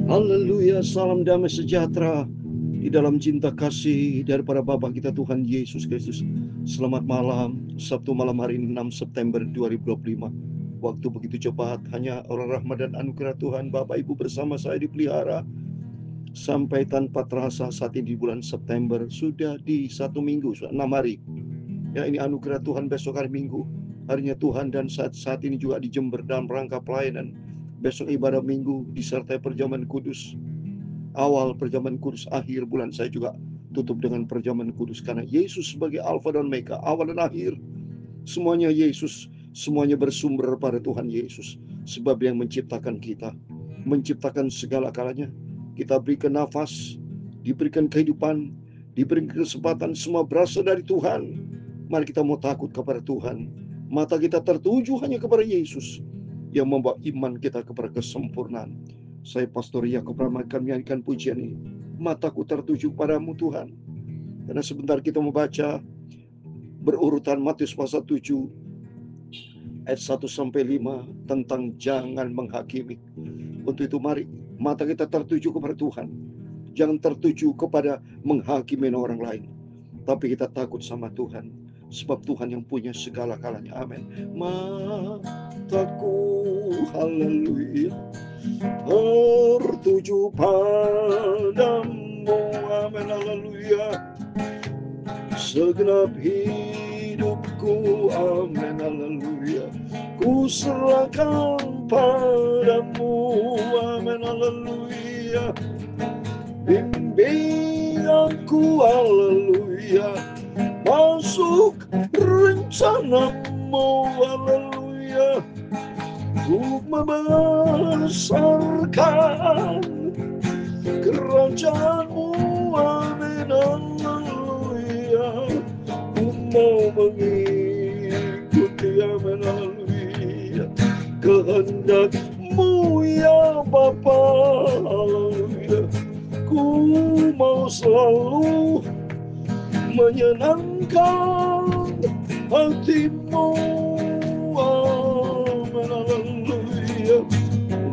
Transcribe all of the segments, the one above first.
Haleluya, salam damai sejahtera di dalam cinta kasih daripada Bapa kita Tuhan Yesus Kristus. Selamat malam, Sabtu malam hari ini 6 September 2025. Waktu begitu cepat, hanya orang rahmat dan anugerah Tuhan Bapak Ibu bersama saya dipelihara. Sampai tanpa terasa saat ini di bulan September, sudah di 1 minggu, sudah 6 hari. Ya, ini anugerah Tuhan. Besok hari Minggu, harinya Tuhan, dan saat ini juga di Jember dalam rangka pelayanan. Besok ibadah Minggu disertai perjamuan kudus. Awal perjamuan kudus, akhir bulan saya juga tutup dengan perjamuan kudus. Karena Yesus sebagai Alfa dan Omega, awal dan akhir, semuanya Yesus, semuanya bersumber pada Tuhan Yesus. Sebab yang menciptakan kita, menciptakan segala kalanya. Kita berikan nafas, diberikan kehidupan, diberikan kesempatan, semua berasal dari Tuhan. Mari kita mau takut kepada Tuhan. Mata kita tertuju hanya kepada Yesus yang membawa iman kita kepada kesempurnaan. Saya Pastor Yakub Rahmat akan menyanyikan pujian ini. Mataku tertuju padamu Tuhan. Karena sebentar kita membaca berurutan Matius pasal 7 ayat 1-5 tentang jangan menghakimi. Untuk itu mari mata kita tertuju kepada Tuhan. Jangan tertuju kepada menghakimi orang lain, tapi kita takut sama Tuhan. Sebab Tuhan yang punya segala kalanya. Amin. Mataku, haleluya, tertuju padamu. Amin, haleluya. Segenap hidupku, amin, haleluya, ku serahkan padamu. Amin, haleluya. Bimbing aku, haleluya, masuk rencanamu, haleluya, untuk membesarkan kerajaanmu. Amin, haleluya. Ku mau mengikuti, amin, haleluya, kehendakmu ya Bapa, haleluya. Ku mau selalu menyenangkan hatimu. Amin, haleluya.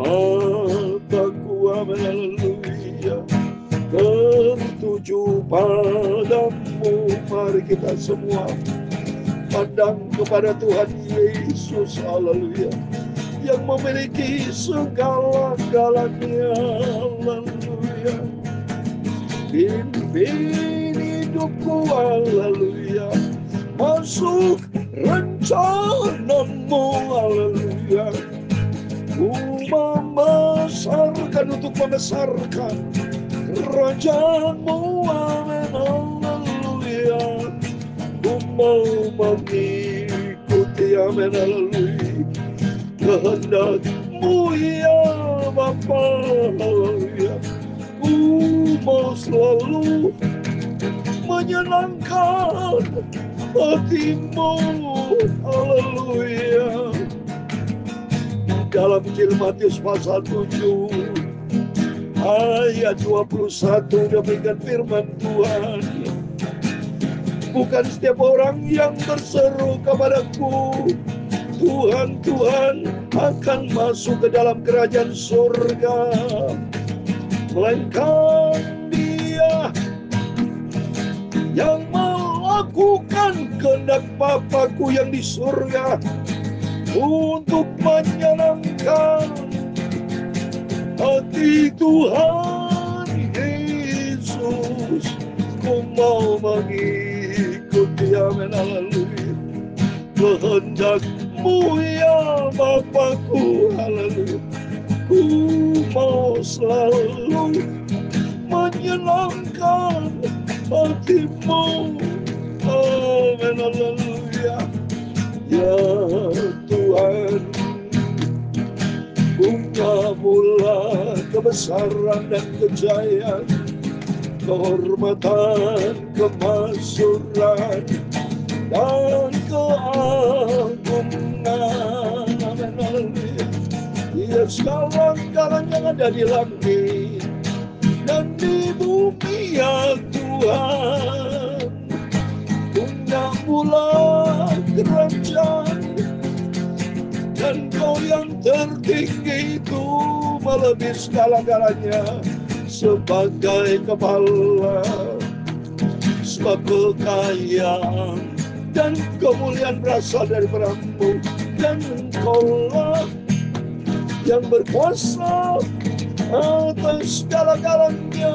Mataku, amin, haleluya, tertuju padamu. Mari kita semua pandang kepada Tuhan Yesus, haleluya, yang memiliki segala-galanya, haleluya. Pimpin hidupku, haleluya, masuk rencanamu, haleluya. Ku membesarkan, untuk membesarkan kerajaanmu, amin, haleluya. Ku mau mengikuti, amin, haleluya, kehendakmu ya Bapa, haleluya. Ku mau selalu menyenangkan hatimu, haleluya. Dalam Injil Matius pasal 7 ayat 21 demikian firman Tuhan. Bukan setiap orang yang berseru kepadaku, Tuhan, Tuhan, akan masuk ke dalam kerajaan surga, melainkan dia yang melakukan kehendak Bapa-Ku yang di surga. Untuk menyenangkan hati Tuhan Yesus, ku mau mengikuti, amin, haleluya, kehendakmu ya Bapa-Ku, haleluya. Ku mau selalu menyenangkan hatimu, amin, haleluya. Ya Tuhan, Bunga-mula kebesaran dan kejayaan, kehormatan, kemasyuran, dan keagungan. Ya segala-galanya yang ada di langit dan di bumi, ya Tuhan. Bunga-mula kerajaan, dan Kau yang tertinggi itu melebihi segala-galanya. Sebagai kepala, sebab kekayaan dan kemuliaan berasal daripada-Mu, dan Engkaulah yang berkuasa atas segala-galanya.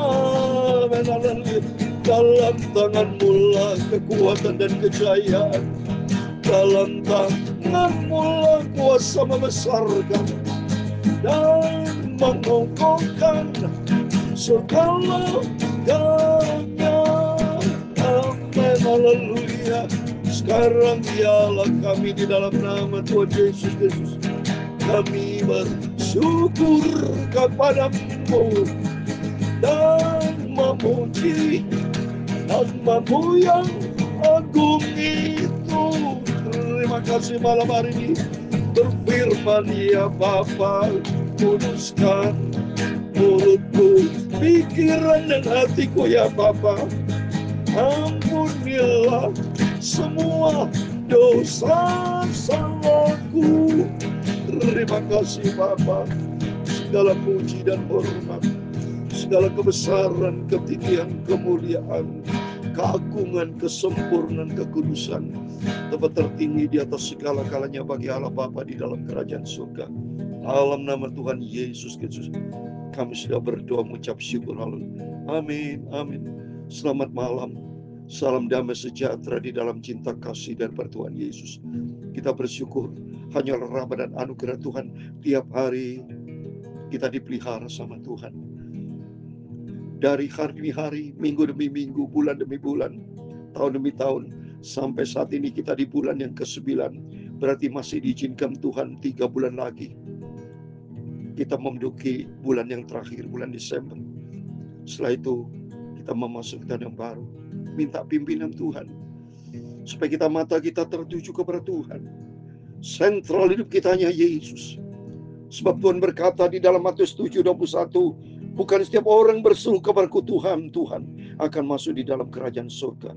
Dalam tangan-Mu lah kekuatan dan kejayaan, dalam tangan-Mu lah kuasa membesarkan dan mengokohkan segala-galanya. Amin, haleluya. Sekarang dialah kami di dalam nama Tuhan Yesus Kristus. Kami bersyukur kepada-Mu dan memuji nama-Mu yang agung itu. Terima kasih malam hari ini. Berfirman ya Bapa, kuduskan mulutku, pikiran dan hatiku ya Bapa. Ampunilah semua dosa salahku. Terima kasih Bapa. Segala puji dan hormat, segala kebesaran, ketinggian, kemuliaan, keagungan, kesempurnaan, kekudusan, tempat tertinggi di atas segala-galanya bagi Allah Bapa di dalam kerajaan surga. Dalam nama Tuhan Yesus Kristus, kami sudah berdoa mengucap syukur. Haleluya. Amin, amin. Selamat malam. Salam damai sejahtera di dalam cinta kasih daripada Tuhan Yesus. Kita bersyukur hanya rahmat dan anugerah Tuhan. Tiap hari kita dipelihara sama Tuhan. Dari hari demi hari, minggu demi minggu, bulan demi bulan, tahun demi tahun, sampai saat ini kita di bulan yang ke-9. Berarti masih diizinkan Tuhan 3 bulan lagi. Kita memasuki bulan yang terakhir, bulan Desember. Setelah itu kita memasuki tahun yang baru. Minta pimpinan Tuhan, supaya mata kita tertuju kepada Tuhan. Sentral hidup kita hanya Yesus. Sebab Tuhan berkata di dalam Matius 7:21, bukan setiap orang berseru kepadaku Tuhan, Tuhan, akan masuk di dalam kerajaan surga,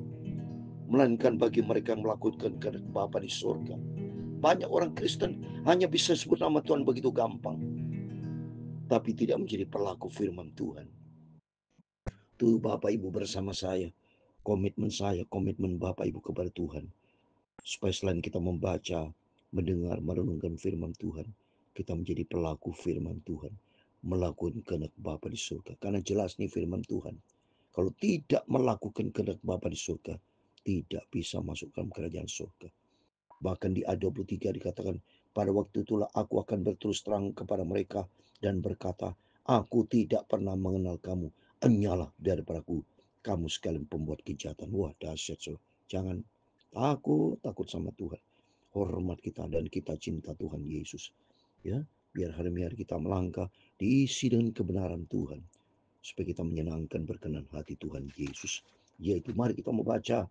melainkan bagi mereka yang melakukan kehendak Bapa di surga. Banyak orang Kristen hanya bisa sebut nama Tuhan begitu gampang, tapi tidak menjadi pelaku firman Tuhan. Tuh Bapak Ibu bersama saya, komitmen Bapak Ibu kepada Tuhan, supaya selain kita membaca, mendengar, merenungkan firman Tuhan, kita menjadi pelaku firman Tuhan, melakukan kehendak Bapa di surga. Karena jelas nih firman Tuhan, kalau tidak melakukan kehendak Bapa di surga, tidak bisa masuk dalam kerajaan surga. Bahkan di ayat 23 dikatakan, pada waktu itulah aku akan berterus terang kepada mereka dan berkata, aku tidak pernah mengenal kamu, enyalah daripadaku, kamu sekalian pembuat kejahatan. Wah, dahsyat. Jangan takut sama Tuhan. Hormat kita dan kita cinta Tuhan Yesus. Ya, biar hari-hari kita melangkah diisi dengan kebenaran Tuhan, supaya kita menyenangkan berkenan hati Tuhan Yesus. Yaitu mari kita membaca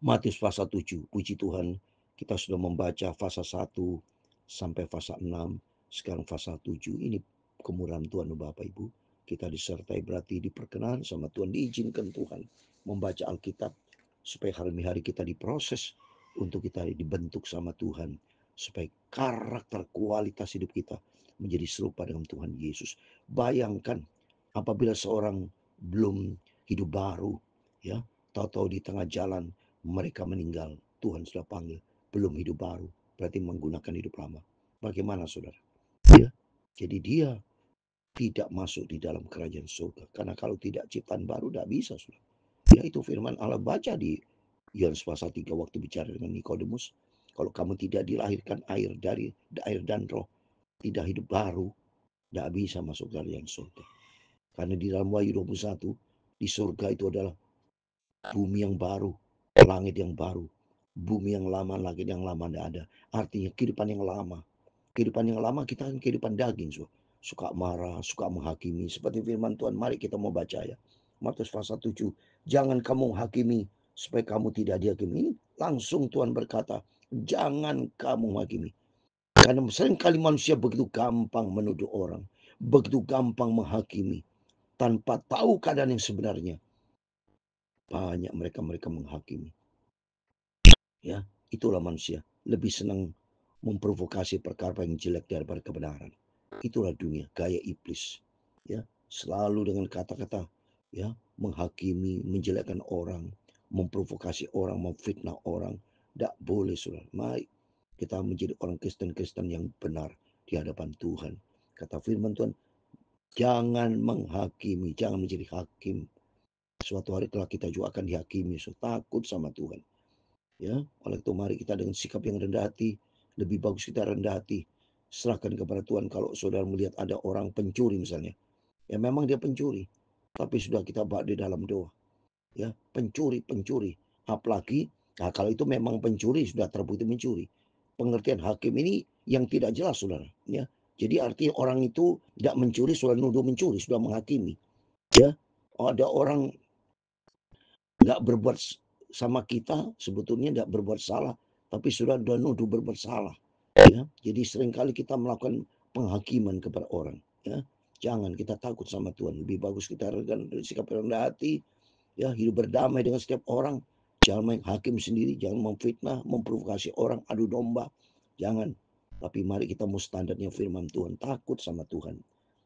Matius pasal 7. Puji Tuhan, kita sudah membaca pasal 1 sampai pasal 6. Sekarang pasal 7. Ini kemurahan Tuhan Bapak Ibu. Kita disertai berarti diperkenan sama Tuhan, diizinkan Tuhan membaca Alkitab, supaya hari-hari kita diproses untuk kita dibentuk sama Tuhan, supaya karakter kualitas hidup kita menjadi serupa dengan Tuhan Yesus. Bayangkan apabila seorang belum hidup baru, ya, tahu-tahu di tengah jalan mereka meninggal, Tuhan sudah panggil, belum hidup baru, berarti menggunakan hidup lama. Bagaimana saudara? Ya, jadi dia tidak masuk di dalam kerajaan surga. Karena kalau tidak ciptaan baru, tidak bisa saudara. Ya, itu firman Allah, baca di Yohanes pasal 3 waktu bicara dengan Nikodemus. Kalau kamu tidak dilahirkan dari air dan roh, tidak hidup baru, tidak bisa masuk kerajaan surga. Karena di dalam Wahyu 21, di surga itu adalah bumi yang baru, langit yang baru. Bumi yang lama, langit yang lama tidak ada. Artinya kehidupan yang lama. Kehidupan yang lama kita kan kehidupan daging. Suka marah, suka menghakimi. Seperti firman Tuhan, mari kita mau baca ya. Matius pasal 7. Jangan kamu menghakimi supaya kamu tidak dihakimi. Ini langsung Tuhan berkata, jangan kamu menghakimi. Karena seringkali manusia begitu gampang menuduh orang. Begitu gampang menghakimi. Tanpa tahu keadaan yang sebenarnya. Banyak mereka menghakimi. Ya, itulah manusia. Lebih senang memprovokasi perkara yang jelek daripada kebenaran. Itulah dunia, gaya iblis. Ya, selalu dengan kata-kata, ya, menghakimi, menjelekkan orang, memprovokasi orang, memfitnah orang. Tidak boleh, saudara. Mari kita menjadi orang Kristen-Kristen yang benar di hadapan Tuhan. Kata firman Tuhan, jangan menghakimi, jangan menjadi hakim. Suatu hari kelak kita juga akan dihakimi. So, takut sama Tuhan. Ya, oleh itu mari kita dengan sikap yang rendah hati, lebih bagus kita rendah hati, serahkan kepada Tuhan. Kalau saudara melihat ada orang pencuri misalnya, ya memang dia pencuri, tapi sudah kita bawa di dalam doa. Ya, pencuri, apalagi nah kalau itu memang pencuri, sudah terbukti mencuri. Pengertian hakim ini yang tidak jelas, saudara. Ya, jadi artinya orang itu tidak mencuri, sudah nuduh mencuri, sudah menghakimi. Ya, ada orang nggak berbuat sama kita, sebetulnya tidak berbuat salah, tapi sudah nuduh berbuat salah. Ya, jadi seringkali kita melakukan penghakiman kepada orang. Ya, jangan kita takut sama Tuhan. Lebih bagus kita sikap rendah hati, ya, hidup berdamai dengan setiap orang. Jangan main hakim sendiri, jangan memfitnah, memprovokasi orang, adu domba. Jangan. Tapi mari kita mau standarnya firman Tuhan, takut sama Tuhan.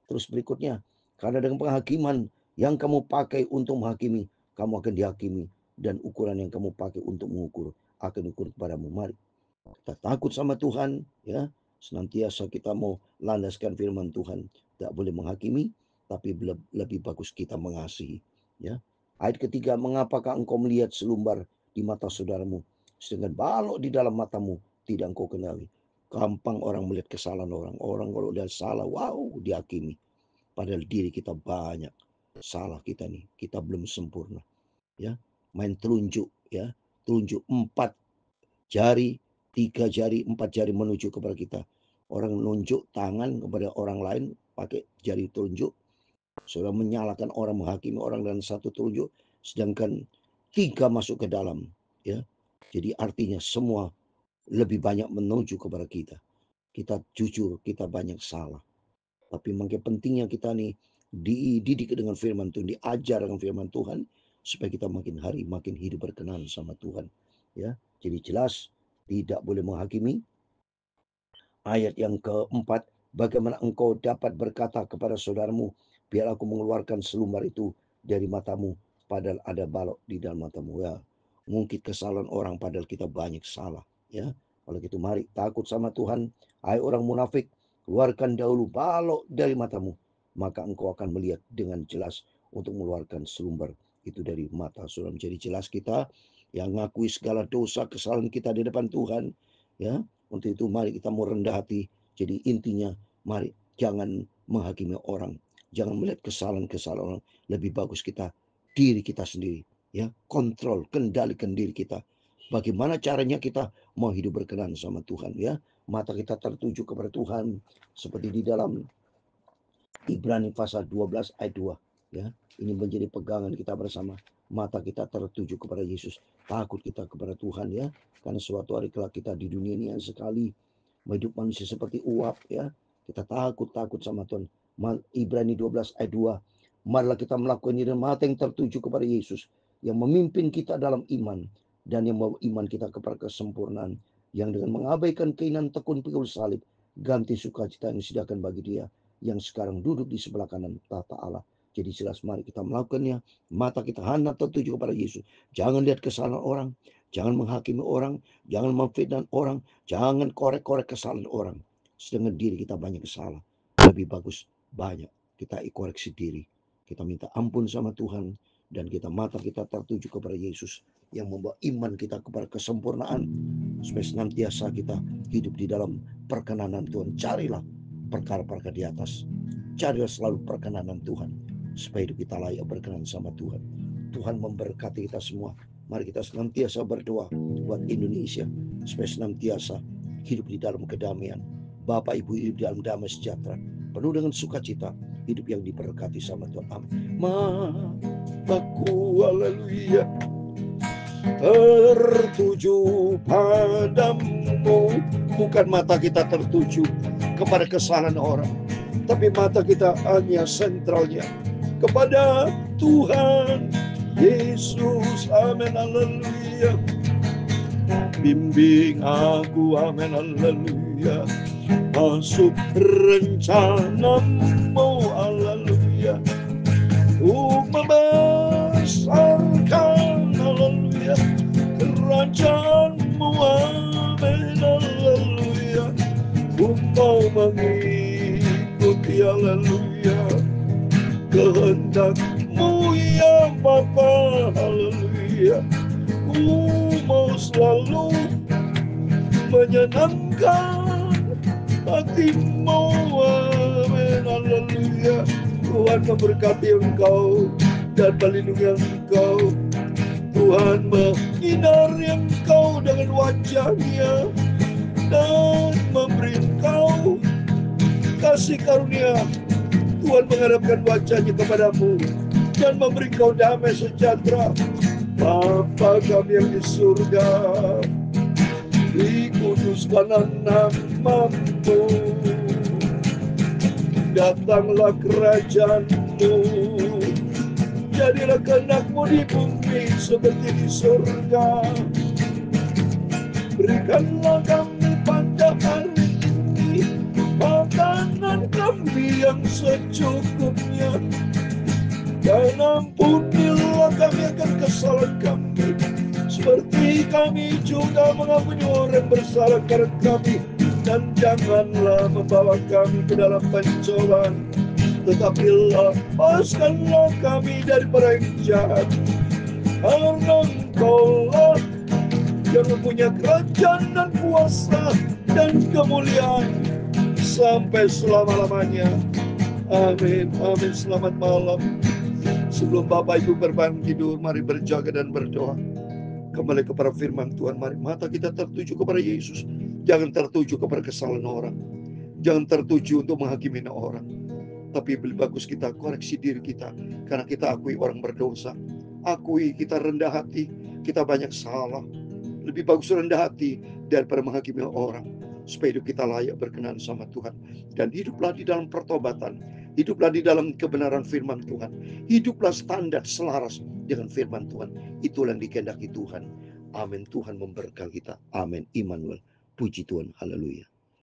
Terus berikutnya, karena dengan penghakiman yang kamu pakai untuk menghakimi, kamu akan dihakimi, dan ukuran yang kamu pakai untuk mengukur akan diukur kepadamu. Mari kita takut sama Tuhan, ya. Senantiasa kita mau landaskan firman Tuhan. Tidak boleh menghakimi, tapi lebih bagus kita mengasihi, ya. Ayat ketiga, mengapakah engkau melihat selumbar di mata saudaramu, sedangkan balok di dalam matamu tidak engkau kenali. Gampang orang melihat kesalahan orang. Orang kalau udah salah, wow, dihakimi. Padahal diri kita banyak salah kita nih. Kita belum sempurna, ya. Main telunjuk, ya. Telunjuk 4 jari, 3 jari, 4 jari menuju kepada kita. Orang nunjuk tangan kepada orang lain pakai jari telunjuk. Sudah menyalahkan orang, menghakimi orang dengan satu telunjuk, sedangkan 3 masuk ke dalam, ya. Jadi artinya semua lebih banyak menuju kepada kita. Kita jujur, kita banyak salah. Tapi makin pentingnya kita nih dididik dengan firman Tuhan, diajar dengan firman Tuhan, supaya kita makin hari makin hidup berkenan sama Tuhan. Ya, jadi jelas tidak boleh menghakimi. Ayat yang keempat, bagaimana engkau dapat berkata kepada saudaramu, biar aku mengeluarkan selumbar itu dari matamu, padahal ada balok di dalam matamu. Ya, ngungkit kesalahan orang padahal kita banyak salah. Ya, oleh itu mari takut sama Tuhan. Hai orang munafik, keluarkan dahulu balok dari matamu, maka engkau akan melihat dengan jelas untuk mengeluarkan selumbar itu dari mata saudara. Menjadi jelas kita yang ngakui segala dosa kesalahan kita di depan Tuhan. Ya, untuk itu mari kita mau rendah hati. Jadi intinya mari jangan menghakimi orang, jangan melihat kesalahan-kesalahan orang. Lebih bagus kita diri kita sendiri, ya, kontrol, kendalikan diri kita. Bagaimana caranya kita mau hidup berkenan sama Tuhan, ya. Mata kita tertuju kepada Tuhan seperti di dalam Ibrani pasal 12 ayat 2, ya. Ini menjadi pegangan kita bersama. Mata kita tertuju kepada Yesus, takut kita kepada Tuhan, ya. Karena suatu hari kelak kita di dunia ini yang sekali hidup manusia seperti uap, ya. Kita takut sama Tuhan. Ibrani 12 ayat 2. Marilah kita melakukan ini dengan mata yang tertuju kepada Yesus, yang memimpin kita dalam iman dan yang membawa iman kita kepada kesempurnaan, yang dengan mengabaikan keinginan tekun pikul salib, ganti sukacita yang disediakan bagi Dia yang sekarang duduk di sebelah kanan tahta Allah. Jadi jelas mari kita melakukannya. Mata kita hanya tertuju kepada Yesus. Jangan lihat kesalahan orang, jangan menghakimi orang, jangan memfitnah orang, jangan korek-korek kesalahan orang. Sedangkan diri kita banyak salah. Lebih bagus banyak kita koreksi diri. Kita minta ampun sama Tuhan dan mata kita tertuju kepada Yesus yang membawa iman kita kepada kesempurnaan, supaya senantiasa kita hidup di dalam perkenanan Tuhan. Carilah perkara-perkara di atas. Carilah selalu perkenanan Tuhan, supaya hidup kita layak berkenan sama Tuhan. Tuhan memberkati kita semua. Mari kita senantiasa berdoa buat Indonesia, supaya senantiasa hidup di dalam kedamaian. Bapak Ibu hidup di dalam damai sejahtera, penuh dengan sukacita, hidup yang diberkati sama Tuhan. Amin. Mataku, haleluya, tertuju padamu. Bukan mata kita tertuju kepada kesalahan orang, tapi mata kita hanya sentralnya kepada Tuhan Yesus. Amin, haleluya. Bimbing aku, amin, haleluya. masuk rencanamu, haleluya. Membesarkan, haleluya, kerajaanmu, amin, haleluya. Mau mengikuti, haleluya, kehendakmu ya Bapa, haleluya. Mau selalu menyenangkan hatimu, amin, haleluya. Tuhan memberkati engkau dan melindungi engkau. Tuhan menyinari engkau dengan wajah-Nya dan memberi engkau kasih karunia. Tuhan menghadapkan wajah-Nya kepadamu dan memberi engkau damai sejahtera. Bapa kami yang di surga, dikuduskanlah nama-Mu, datanglah kerajaan-Mu, jadilah kehendak-Mu di bumi seperti di surga. Berikanlah kami pada hari ini makanan kami yang secukupnya, dan ampunilah kami akan kesalahan kami, seperti kami juga mengampuni orang bersalah kepada kami. Dan janganlah membawa kami ke dalam pencobaan, tetapi lepaskanlah kami daripada yang jahat. Karena Engkau-lah yang mempunyai kerajaan dan kuasa dan kemuliaan sampai selama-lamanya. Amin, amin. Selamat malam. Sebelum Bapak Ibu berbangun tidur, mari berjaga dan berdoa. Kembali kepada firman Tuhan, mari mata kita tertuju kepada Yesus. Jangan tertuju kepada kesalahan orang. Jangan tertuju untuk menghakimi orang. Tapi lebih bagus kita koreksi diri kita, karena kita akui orang berdosa. Akui kita rendah hati, kita banyak salah. Lebih bagus rendah hati daripada menghakimi orang, supaya hidup kita layak berkenan sama Tuhan. Dan hiduplah di dalam pertobatan, hiduplah di dalam kebenaran firman Tuhan, hiduplah standar selaras dengan firman Tuhan. Itulah yang dikehendaki Tuhan. Amin. Tuhan memberkati kita. Amin. Immanuel. Puji Tuhan. Haleluya.